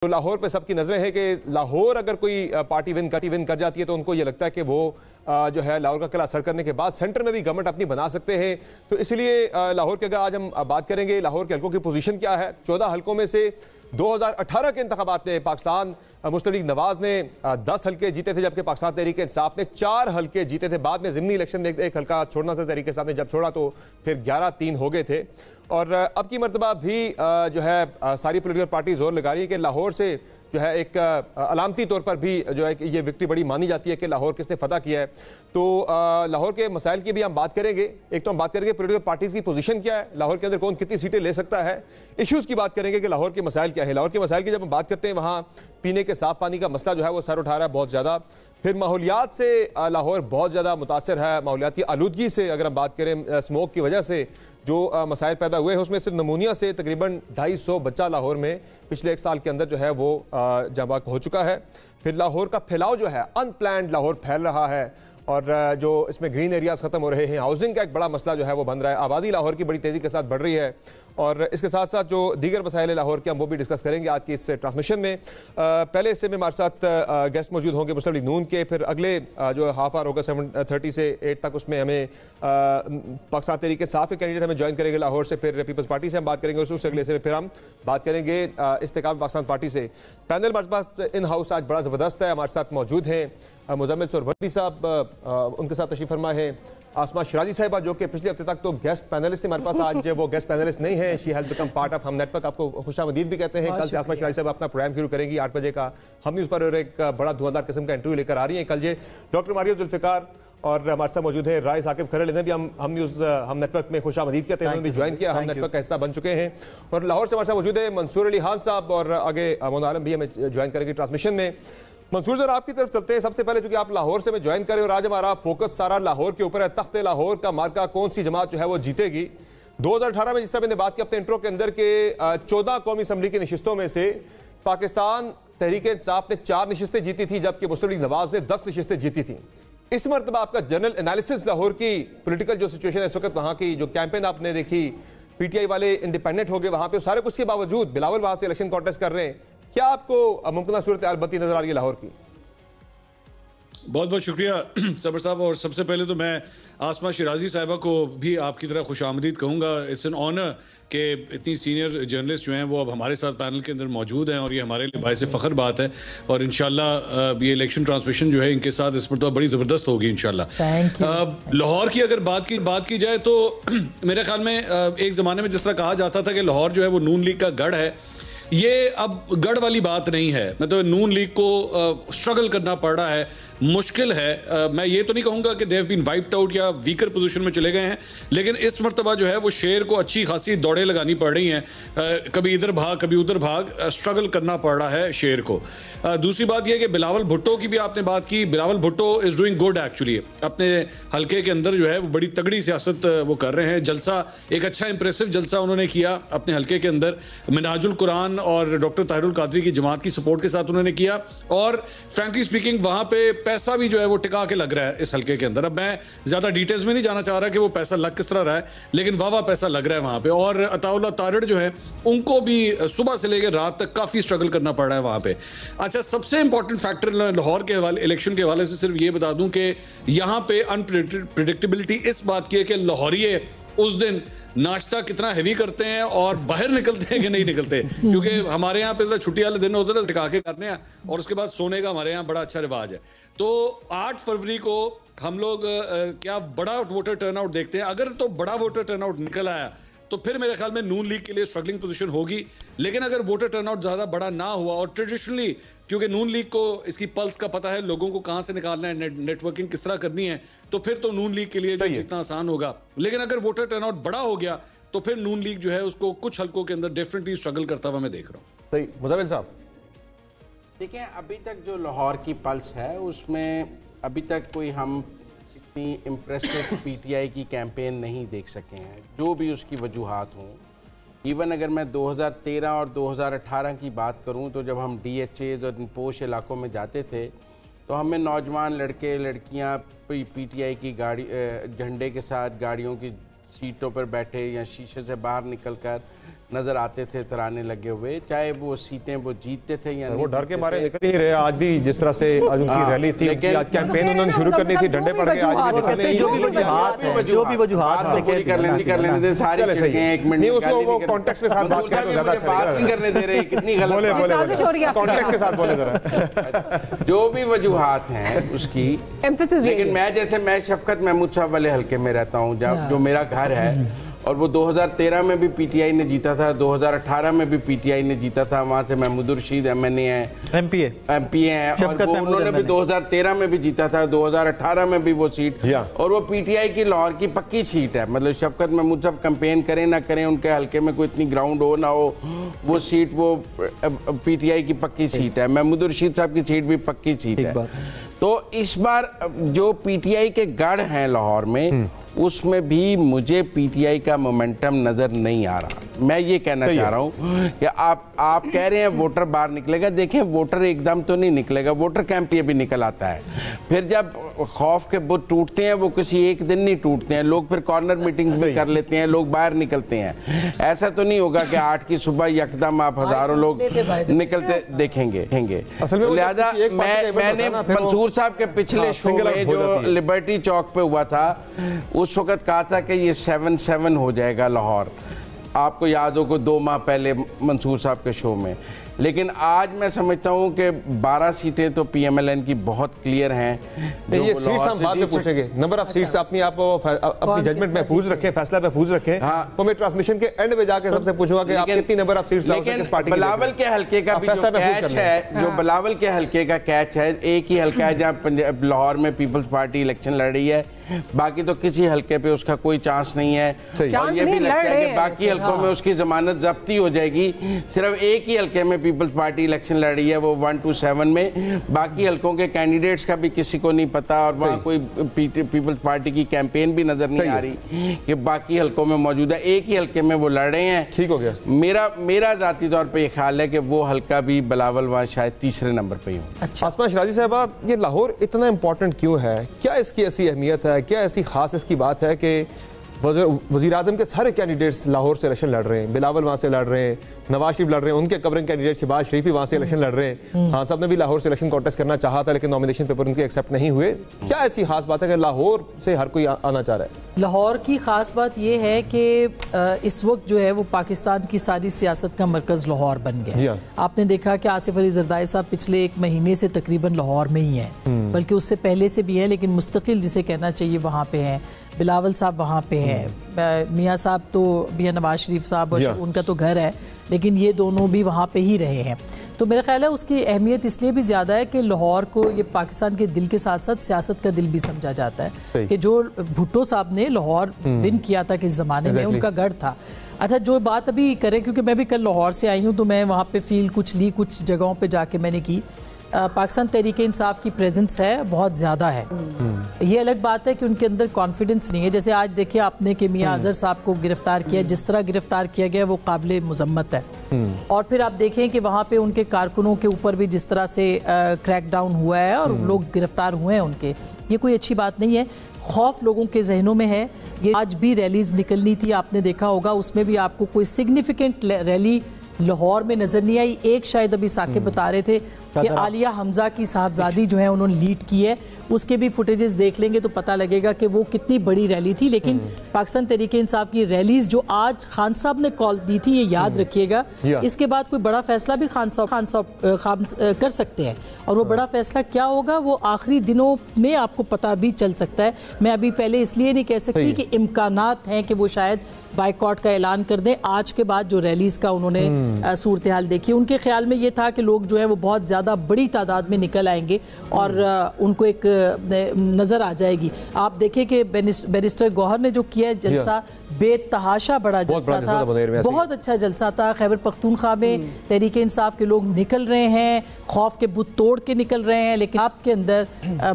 तो लाहौर पे सबकी नजरें हैं कि लाहौर अगर कोई पार्टी विन कर जाती है तो उनको ये लगता है कि वो जो है लाहौर का किला असर करने के बाद सेंटर में भी गवर्नमेंट अपनी बना सकते हैं। तो इसलिए लाहौर के अगर आज हम बात करेंगे लाहौर के हल्कों की पोजीशन क्या है। 14 हल्कों में से 2018 के इंतखाबात में पाकिस्तान मुस्लिम लीग नवाज ने 10 हल्के जीते थे, जबकि पाकिस्तान तहरीक इंसाफ ने 4 हल्के जीते थे। बाद में ज़िमनी इलेक्शन में एक हल्का छोड़ना था, तहरीक इंसाफ ने जब छोड़ा तो फिर 11-3 हो गए थे। और अब की मरतबा भी जो है सारी पोलिटिकल पार्टी जोर लगा रही है कि लाहौर से जो है एक अलामती तौर पर भी जो है कि ये विक्ट्री बड़ी मानी जाती है कि लाहौर किसने फतह किया है। तो लाहौर के मसाइल की भी हम बात करेंगे। एक तो हम बात करेंगे पोलिटिकल पार्टीज़ की पोजीशन क्या है, लाहौर के अंदर कौन कितनी सीटें ले सकता है। इश्यूज़ की बात करेंगे कि लाहौर के मसाइल क्या है। लाहौर के मसाइल की जब हम बात करते हैं वहाँ पीने के साफ पानी का मसला जो है वो सर उठा रहा है बहुत ज़्यादा। फिर माहौलियात से लाहौर बहुत ज़्यादा मुतासर है। माहौलियाती आलूदगी से अगर हम बात करें, स्मोक की वजह से जो मसाइल पैदा हुए हैं उसमें से नमूनिया से तकरीबन 250 बच्चा लाहौर में पिछले 1 साल के अंदर जो है वो जाबाक हो चुका है। फिर लाहौर का फैलाव जो है अनप्लान्ड लाहौर फैल रहा है और जो इसमें ग्रीन एरियाज ख़त्म हो रहे हैं। हाउसिंग का एक बड़ा मसला जो है वो बन रहा है। आबादी लाहौर की बड़ी तेज़ी के साथ बढ़ रही है और इसके साथ साथ जो दीगर मसाइल लाहौर के हम वो भी डिस्कस करेंगे आज की इस ट्रांसमिशन में। पहले हिस्से में हमारे साथ गेस्ट मौजूद होंगे मुस्लिम लीग नून के। फिर अगले जो हाफ आवर होगा 7:30 से 8 तक उसमें हमें पाकिस्तान तहरीक इंसाफ के कैंडिडेट हमें ज्वाइन करेंगे लाहौर से। फिर पीपल्स पार्टी से हम बात करेंगे, उससे अगले हिस्से में फिर हम बात करेंगे इस्तेकाम पाकिस्तान पार्टी से। पैनल हमारे पास इन हाउस आज बड़ा ज़बरदस्त है। हमारे साथ मौजूद हैं मुजम्मिल सोरवर्दी साहब, उनके साथ तशरीफ फरमा है आसमा शिराजी साहिबा जो कि पिछले हफ्ते तक तो गेस्ट पैनलिस्ट थे हमारे पास, आज वो गेस्ट पैनलिस्ट नहीं है। She has become part of हम नेटवर्क। आपको खुशामदीद भी कहते हैं। कल से आसमा शिराजी साहब अपना प्रोग्राम शुरू करेंगी 8 बजे का। हम न्यूज़ पर एक बड़ा धुआंधार किस्म का इंटरव्यू लेकर आ रही हैं। कल ये डॉक्टर मारियो जुल्फ़िकार और हमारे साथ मौजूद है राय साकिब खरल, इन्हें भी हम न्यूज़ हम नेटवर्क में खुशामदीद कहते हैं। उन्होंने भी ज्वाइन किया, हम नेटवर्क का हिस्सा बन चुके हैं। और लाहौर से हमारे साथ मौजूद है मंसूर अली खान साहब और आगे मोहन आलम भी हमें ज्वाइन करेंगे ट्रांसमिशन में। मंसूर सर, आपकी तरफ चलते हैं। सबसे पहले चूंकि आप लाहौर से में ज्वाइन करें और आज हमारा फोकस सारा लाहौर के ऊपर है। तख्ते लाहौर का मार्का कौन सी जमात जो है वो जीतेगी। 2018 में जिस तरह मैंने बात की अपने इंट्रो के अंदर के 14 कौमी असम्बली की नशिस्तों में से पाकिस्तान तहरीक इंसाफ ने 4 नशिस्तें जीती थी, जबकि मुस्लिम लीग नवाज ने 10 नशिस्तें जीती थी। इस मरतबा आपका जनरल एनालिसिस लाहौर की पोलिटिकल जो सिचुएशन है इस वक्त, वहाँ की जो कैंपेन आपने देखी, PTI वाले इंडिपेंडेंट हो गए वहाँ पे, सारे कुछ के बावजूद बिलावल वहाँ से इलेक्शन कॉन्टेस्ट कर रहे हैं, क्या आपको मुमकिन सूरत हाल बनती नजर आ रही है लाहौर की? बहुत बहुत शुक्रिया सबर साहब। और सबसे पहले तो मैं आसमा शिराजी साहिबा को भी आपकी तरह खुशामदीद कहूँगा। इट्स एन ऑनर कि इतनी सीनियर जर्नलिस्ट जो हैं वो अब हमारे साथ पैनल के अंदर मौजूद हैं और ये हमारे लिए बायसे फ़ख्र बात है। और इंशाल्लाह ये इलेक्शन ट्रांसमिशन जो है इनके साथ इस पर तो बड़ी ज़बरदस्त होगी इंशाल्लाह। लाहौर की अगर बात की जाए तो मेरे ख्याल में एक ज़माने में जिस तरह कहा जाता था कि लाहौर जो है वो नून लीग का गढ़ है, ये अब गढ़ वाली बात नहीं है। मतलब नून लीग को स्ट्रगल करना पड़ रहा है, मुश्किल है। मैं ये तो नहीं कहूंगा कि देव बीन वाइप्ड आउट या वीकर पोजीशन में चले गए हैं, लेकिन इस मर्तबा जो है वो शेर को अच्छी खासी दौड़ें लगानी पड़ रही हैं। कभी इधर भाग कभी उधर भाग, स्ट्रगल करना पड़ रहा है शेर को। दूसरी बात यह कि बिलावल भुट्टो की भी आपने बात की। Bilawal Bhutto is doing good actually. अपने हल्के के अंदर जो है वो बड़ी तगड़ी सियासत वो कर रहे हैं। जलसा एक अच्छा इंप्रेसिव जलसा उन्होंने किया अपने हल्के के अंदर। मिनाजुल कुरान और डॉक्टर ताहिरुल कादरी की जमात की सपोर्ट के साथ उन्होंने किया। और फ्रैंकली स्पीकिंग वहां पे पैसा भी जो है वो टिका के लग रहा है इस हल्के के अंदर। अब मैं ज्यादा डिटेल्स में नहीं जाना चाह रहा कि वो पैसा लग किस तरह रहा है, लेकिन वाह पैसा लग रहा है वहां पे। और अताउल्लाह तारिड़ जो है उनको भी सुबह से लेकर रात तक काफी स्ट्रगल करना पड़ रहा है वहां पे। अच्छा, सबसे इंपॉर्टेंट फैक्टर लाहौर के हवाले इलेक्शन के हवाले से सिर्फ ये बता दूं कि यहां पे अनप्रेडिक्टेबिलिटी इस बात की है कि लाहौरिये उस दिन नाश्ता कितना हेवी करते हैं और बाहर निकलते हैं कि नहीं निकलते। क्योंकि हमारे यहाँ पे छुट्टी वाले दिन होते हैं टिका के करने हैं और उसके बाद सोने का हमारे यहाँ बड़ा अच्छा रिवाज है। तो 8 फरवरी को हम लोग क्या बड़ा वोटर टर्नआउट देखते हैं। अगर तो बड़ा वोटर टर्नआउट निकल आया तो फिर मेरे ख्याल में नून लीग के लिए स्ट्रगलिंग पोजीशन होगी। लेकिन अगर वोटर टर्नआउट ज्यादा बड़ा ना हुआ, और ट्रेडिशनली क्योंकि नून लीग को इसकी पल्स का पता है, लोगों को कहां से निकालना है, नेटवर्किंग किस तरह करनी है, तो फिर तो नून लीग के लिए जो जितना आसान होगा। लेकिन अगर वोटर टर्नआउट बड़ा हो गया तो फिर नून लीग जो है उसको कुछ हल्कों के अंदर डेफिनेटली स्ट्रगल करता हुआ मैं देख रहा हूँ। सही मुजम्मिल साहब, देखिए अभी तक जो लाहौर की पल्स है उसमें अभी तक कोई हम इतनी इम्प्रेसिव PTI की कैंपेन नहीं देख सके हैं, जो भी उसकी वजूहात हों। इवन अगर मैं 2013 और 2018 की बात करूं तो जब हम DHAs और पोश इलाकों में जाते थे तो हमें नौजवान लड़के लड़कियां PTI की गाड़ी झंडे के साथ गाड़ियों की सीटों पर बैठे या शीशे से बाहर निकलकर नजर आते थे तराने लगे हुए, चाहे वो सीटें वो जीतते थे या वो डर के मारे निकल ही रहे। आज भी जिस तरह से आज उनकी रैली थी, कैंपेन उन्होंने शुरू करनी थी, डंडे पड़ गए। आज भी जो भी वजूहात कर लेने दे सारी चीजें। एक मिनट नहीं, उसको वो कॉन्टेक्स्ट के साथ बात करें तो ज्यादा अच्छा बात नहीं करने दे रहे, कितनी गलत बोले कॉन्टेक्स्ट के साथ बोले जरा। जो भी वजूहात हैं उसकी, लेकिन मैं शफकत महमूद साहब वाले हल्के में रहता हूँ, जो मेरा घर है, और वो 2013 में भी पीटीआई ने जीता था, 2018 में भी पीटीआई ने जीता था। वहां से महमूद रशीद एमएनए हैं, एमपी हैं, और वो उन्होंने भी 2013 में भी जीता था, 2018 में भी वो सीट, और वो पीटीआई की लाहौर की पक्की सीट है। मतलब शफकत महमूद साहब कैंपेन करें ना करें, उनके हल्के में कोई इतनी ग्राउंड हो ना हो, वो सीट वो पीटीआई की पक्की सीट है। महमूद रशीद साहब की सीट भी पक्की सीट है। तो इस बार जो पीटीआई के गढ़ हैं लाहौर में, उसमें भी मुझे पीटीआई का मोमेंटम नजर नहीं आ रहा। मैं ये कहना चाह रहा हूँ कि आप कह रहे हैं वोटर बाहर निकलेगा। देखें, वोटर एकदम तो नहीं निकलेगा, वोटर कैंप ये भी निकल आता है। फिर जब खौफ के बुत टूटते हैं, वो किसी एक दिन नहीं टूटते हैं। लोग फिर कॉर्नर मीटिंग्स भी कर लेते हैं, लोग बाहर निकलते हैं। ऐसा तो नहीं होगा कि 8 की सुबह यकदम आप हजारों लोग निकलते देखेंगे। लिहाजा मैंने मंसूर साहब के पिछले शो में जो लिबर्टी चौक पे हुआ था, उस वक्त कहा था कि ये 7-7 हो जाएगा लाहौर। आपको याद हो कि 2 माह पहले मंसूर साहब के शो में। लेकिन आज मैं समझता हूं कि 12 सीटें तो पीएमएलएन की बहुत क्लियर हैं। ये सीट्स हम बाद में पूछेंगे। नंबर ऑफ सीट्स अपनी जजमेंट महफूज रखें, फैसला महफूज रखें। तो मैं ट्रांसमिशन के एंड में जाके सबसे पूछूंगा कि आप कितनी नंबर ऑफ सीट्स लाओगे किस पार्टी के। बिलावल के हल्के का भी जो कैच है, जो बिलावल के हल्के का कैच है, एक ही हल्का है जहां लाहौर में पीपल्स पार्टी इलेक्शन लड़ रही है, बाकी तो किसी हल्के पे उसका कोई चांस नहीं है। और ये भी लगता है कि बाकी हल्कों में उसकी जमानत जब्ती हो जाएगी। सिर्फ एक ही हल्के में पीपल्स पार्टी इलेक्शन लड़ रही है, वो 1-7 में। बाकी हल्कों के कैंडिडेट्स का भी किसी को नहीं पता, और वहाँ कोई पीपल्स पार्टी की कैंपेन भी नजर नहीं आ रही कि बाकी हल्कों में मौजूद है। एक ही हल्के में वो लड़ रहे हैं। ठीक हो गया। मेरा जाती तौर पर यह ख्याल है कि वो हल्का भी बिलावल वहाँ शायद तीसरे नंबर पर ही हो। अच्छा, आसमा शिराजी साहबा, ये लाहौर इतना इंपॉर्टेंट क्यों है? क्या इसकी ऐसी अहमियत है? क्या ऐसी खास इसकी बात है कि वज़ीर आज़म के सारे कैंडिडेट्स लाहौर से इलेक्शन लड़ रहे हैं? बिलावल वहाँ से लड़ रहे हैं, नवाज शरीफ लड़ रहे हैं, उनके कवरिंग कैंडिडेट शहबाज शरीफ भी वहाँ से इलेक्शन लड़ रहे हैं। खान साहब ने भी लाहौर से इलेक्शन कॉन्टेस्ट करना चाहा था, लेकिन नॉमिनेशन पेपर उनके एक्सेप्ट नहीं हुए। क्या ऐसी खास बात है कि लाहौर से हर कोई आना चाह रहा है? लाहौर की खास बात यह है कि इस वक्त जो है वो पाकिस्तान की सारी सियासत का मरकज़ लाहौर बन गया। आपने देखा कि आसिफ अली जरदारी साहब पिछले 1 महीने से तकरीबन लाहौर में ही हैं, बल्कि उससे पहले से भी है, लेकिन मुस्तकिल जिसे कहना चाहिए वहाँ पे हैं। बिलावल साहब वहाँ पे हैं, मियाँ साहब तो मियाँ नवाज शरीफ साहब और उनका तो घर है, लेकिन ये दोनों भी वहाँ पे ही रहे हैं। तो मेरा ख्याल है उसकी अहमियत इसलिए भी ज़्यादा है कि लाहौर को ये पाकिस्तान के दिल के साथ साथ सियासत का दिल भी समझा जाता है कि जो भुट्टो साहब ने लाहौर विन किया था किस ज़माने में, उनका गढ़ था। अच्छा, जो बात अभी करें, क्योंकि मैं भी कल लाहौर से आई हूँ, तो मैं वहाँ पे फील कुछ जगहों पे जाके मैंने की। पाकिस्तान तहरीक इंसाफ की प्रेजेंस है बहुत ज़्यादा है। ये अलग बात है कि उनके अंदर कॉन्फिडेंस नहीं है। जैसे आज देखिए आपने कि मियाँ अजहर साहब को गिरफ्तार किया, जिस तरह गिरफ्तार किया गया वो काबिल मुज़म्मत है। और फिर आप देखें कि वहाँ पे उनके कारकुनों के ऊपर भी जिस तरह से क्रैकडाउन हुआ है और लोग गिरफ्तार हुए हैं उनके, ये कोई अच्छी बात नहीं है। खौफ लोगों के जहनों में है। ये आज भी रैलीज निकलनी थी, आपने देखा होगा, उसमें भी आपको कोई सिग्निफिकेंट रैली लाहौर में नजर नहीं आई। एक शायद अभी साकिब बता रहे थे कि आलिया हमजा की साहबजादी जो है उन्होंने लीड की है, उसके भी फुटेजेस देख लेंगे तो पता लगेगा कि वो कितनी बड़ी रैली थी। लेकिन पाकिस्तान तहरीक इंसाफ की रैलीज जो आज खान साहब ने कॉल दी थी, ये याद रखिएगा, इसके बाद कोई बड़ा फैसला भी खान साहब कर सकते हैं, और वो बड़ा फैसला क्या होगा वो आखिरी दिनों में आपको पता भी चल सकता है। मैं अभी पहले इसलिए नहीं कह सकती कि इम्कानात हैं कि वो शायद बाइकआउट का ऐलान कर दें। आज के बाद जो रैलीज का उन्होंने सूरत हाल देखी, उनके ख्याल में ये था कि लोग जो है वो बहुत ज़्यादा बड़ी तादाद में निकल आएंगे और उनको एक नज़र आ जाएगी। आप देखें कि बैरिस्टर गौहर ने जो किया जलसा, बेतहाशा बड़ा जलसा था, बहुत अच्छा जलसा था। खैबर पख्तूनख्वा में तहरीक इंसाफ के लोग निकल रहे हैं, खौफ के बुत तोड़ के निकल रहे हैं, लेकिन आपके अंदर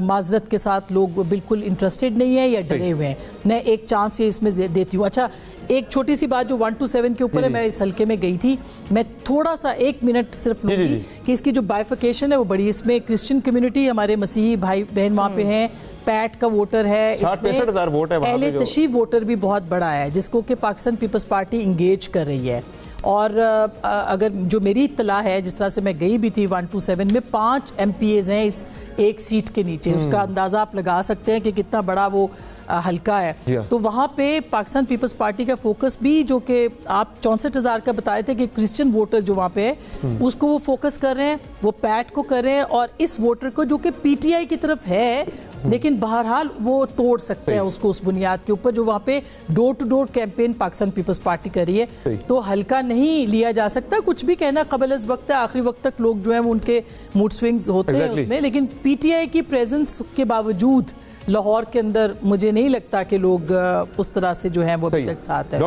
माजरत के साथ लोग बिल्कुल इंटरेस्टेड नहीं है या डरे हुए हैं। मैं एक चांस ये इसमें देती हूँ। अच्छा, एक छोटी सी बात जो 1-7 के ऊपर है, मैं इस हल्के में गई थी, मैं थोड़ा सा 1 मिनट सिर्फ लूँगी कि इसकी जो बाइफिकेशन है वो बड़ी, इसमें क्रिश्चियन कम्युनिटी, हमारे मसीही भाई बहन वहाँ पे हैं, पैट का वोटर है, 60-65,000 वोट है, अहले तशीफ वोटर भी बहुत बड़ा है, जिसको कि पाकिस्तान पीपल्स पार्टी इंगेज कर रही है। और अगर जो मेरी इत्तला है, जिस तरह से मैं गई भी थी 127 में 5 MPAs हैं इस एक सीट के नीचे, उसका अंदाज़ा आप लगा सकते हैं कि कितना बड़ा वो हल्का है। तो वहाँ पे पाकिस्तान पीपल्स पार्टी का फोकस भी, जो कि आप 64,000 का बताए थे कि क्रिश्चियन वोटर जो वहाँ पे है उसको वो फोकस कर रहे हैं, वो पैट को कर रहे हैं, और इस वोटर को जो कि PTI की तरफ है, लेकिन बहरहाल वो तोड़ सकते हैं उसको उस बुनियाद के ऊपर जो वहाँ पे door to door campaign Pakistan People's Party कर रही है। तो हल्का नहीं लिया जा सकता, कुछ भी कहना कबल इस वक्त है, आखिरी वक्त तक लोग जो है वो उनके मूड स्विंग्स होते हैं उसमें, लेकिन PTI की प्रेजेंस के बावजूद लाहौर के अंदर मुझे नहीं लगता कि लोग उस तरह से जो है वो अभी तक साथ है।